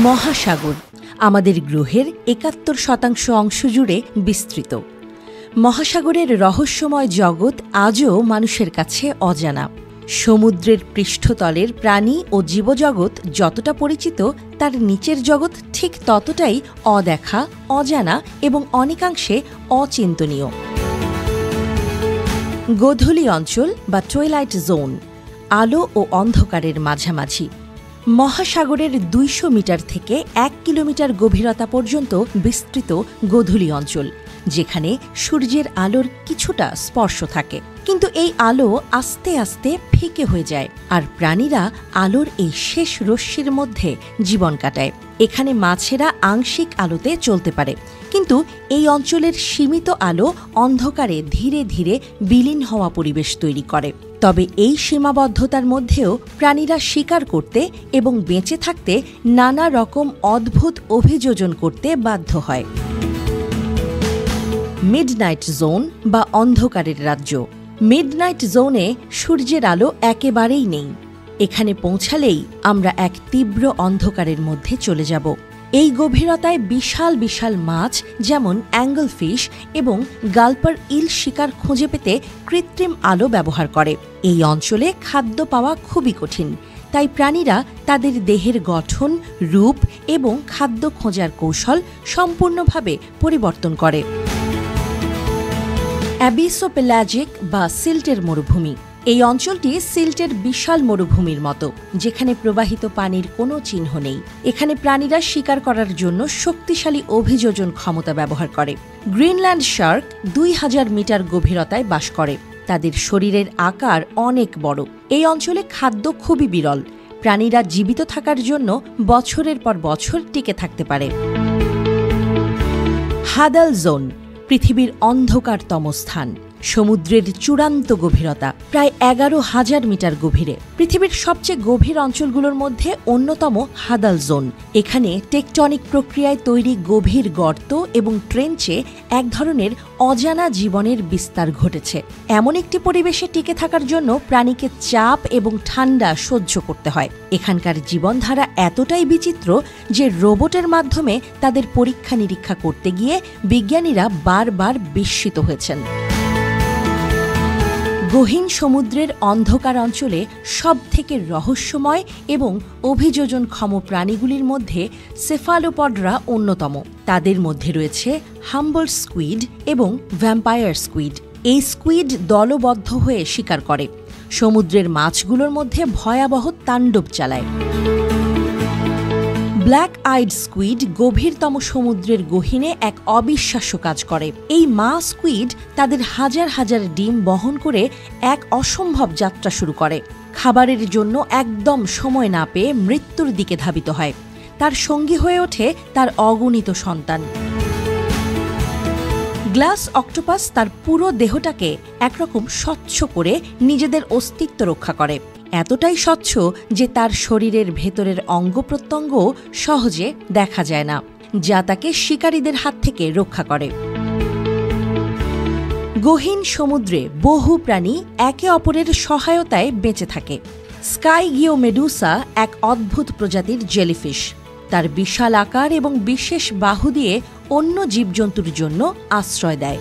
মহাসাগর আমাদের গ্রহের ৭১% অংশ জুড়ে বিস্তৃত। মহাসাগরের রহস্যময় জগৎ আজও মানুষের কাছে অজানা। সমুদ্রের পৃষ্ঠতলের প্রাণী ও জীবজগৎ যতটা পরিচিত, তার নিচের জগৎ ঠিক ততটাই অদেখা, অজানা এবং অনেকাংশে অচিন্তনীয়। গোধূলি অঞ্চল বা টুইলাইট জোন, আলো ও অন্ধকারের মাঝামাঝি। মহাসাগরের ২০০ মিটার থেকে ১ কিলোমিটার গভীরতা পর্যন্ত বিস্তৃত গোধূলি অঞ্চল, যেখানে সূর্যের আলোর কিছুটা স্পর্শ থাকে, কিন্তু এই আলো আস্তে আস্তে ফিকে হয়ে যায় আর প্রাণীরা আলোর এই শেষ রশ্মির মধ্যে জীবন কাটায়। এখানে মাছেরা আংশিক আলোতে চলতে পারে, কিন্তু এই অঞ্চলের সীমিত আলো অন্ধকারে ধীরে ধীরে বিলীন হওয়া পরিবেশ তৈরি করে। তবে এই সীমাবদ্ধতার মধ্যেও প্রাণীরা শিকার করতে এবং বেঁচে থাকতে নানা রকম অদ্ভুত অভিযোজন করতে বাধ্য হয়। মিডনাইট জোন বা অন্ধকারের রাজ্য। মিডনাইট জোনে সূর্যের আলো একেবারেই নেই। এখানে পৌঁছালেই আমরা এক তীব্র অন্ধকারের মধ্যে চলে যাব। এই গভীরতায় বিশাল বিশাল মাছ যেমন অ্যাঙ্গেলফিশ এবং গালপার ইল শিকার খুঁজে পেতে কৃত্রিম আলো ব্যবহার করে। এই অঞ্চলে খাদ্য পাওয়া খুবই কঠিন, তাই প্রাণীরা তাদের দেহের গঠন, রূপ এবং খাদ্য খোঁজার কৌশল সম্পূর্ণভাবে পরিবর্তন করে। অ্যাবিসোপেলাজিক বা সিল্টের মরুভূমি। এই অঞ্চলটি সিল্টের বিশাল মরুভূমির মতো, যেখানে প্রবাহিত পানির কোনো চিহ্ন নেই। এখানে প্রাণীরা শিকার করার জন্য শক্তিশালী অভিযোজন ক্ষমতা ব্যবহার করে। গ্রিনল্যান্ড শার্ক ২০০০ মিটার গভীরতায় বাস করে। তাদের শরীরের আকার অনেক বড়। এই অঞ্চলে খাদ্য খুবই বিরল। প্রাণীরা জীবিত থাকার জন্য বছরের পর বছর টিকে থাকতে পারে। হাদাল জোন, পৃথিবীর অন্ধকারতম স্থান। সমুদ্রের চূড়ান্ত গভীরতা প্রায় ১১,০০০ মিটার গভীরে। পৃথিবীর সবচেয়ে গভীর অঞ্চলগুলোর মধ্যে অন্যতম হাদাল জোন। এখানে টেকটনিক প্রক্রিয়ায় তৈরি গভীর গর্ত এবং ট্রেঞ্চে এক ধরনের অজানা জীবনের বিস্তার ঘটেছে। এমন একটি পরিবেশে টিকে থাকার জন্য প্রাণীকে চাপ এবং ঠান্ডা সহ্য করতে হয়। এখানকার জীবনধারা এতটাই বিচিত্র যে রোবটের মাধ্যমে তাদের পরীক্ষা নিরীক্ষা করতে গিয়ে বিজ্ঞানীরা বারবার বিস্মিত হয়েছেন। গহীন সমুদ্রের অন্ধকার অঞ্চলে সবথেকে রহস্যময় এবং অভিযোজনক্ষম প্রাণীগুলির মধ্যে সেফালোপডরা অন্যতম। তাদের মধ্যে রয়েছে হাম্বল স্কুইড এবং ভ্যাম্পায়ার স্কুইড। এই স্কুইড দলবদ্ধ হয়ে শিকার করে, সমুদ্রের মাছগুলোর মধ্যে ভয়াবহ তাণ্ডব চালায়। ব্ল্যাক আইড স্কুইড গভীরতম সমুদ্রের গহীনে এক অবিশ্বাস্য কাজ করে। এই মা স্কুইড তাদের হাজার হাজার ডিম বহন করে এক অসম্ভব যাত্রা শুরু করে। খাবারের জন্য একদম সময় না পেয়ে মৃত্যুর দিকে ধাবিত হয়। তার সঙ্গী হয়ে ওঠে তার অগণিত সন্তান। গ্লাস অক্টোপাস তার পুরো দেহটাকে একরকম স্বচ্ছ করে নিজেদের অস্তিত্ব রক্ষা করে। এতটাই স্বচ্ছ যে তার শরীরের ভেতরের অঙ্গ প্রত্যঙ্গ সহজে দেখা যায় না, যা তাকে শিকারীদের হাত থেকে রক্ষা করে। গহীন সমুদ্রে বহু প্রাণী একে অপরের সহায়তায় বেঁচে থাকে। স্কাইগিওমেডুসা এক অদ্ভুত প্রজাতির জেলিফিশ। তার বিশাল আকার এবং বিশেষ বাহু দিয়ে অন্য জীবজন্তুর জন্য আশ্রয় দেয়।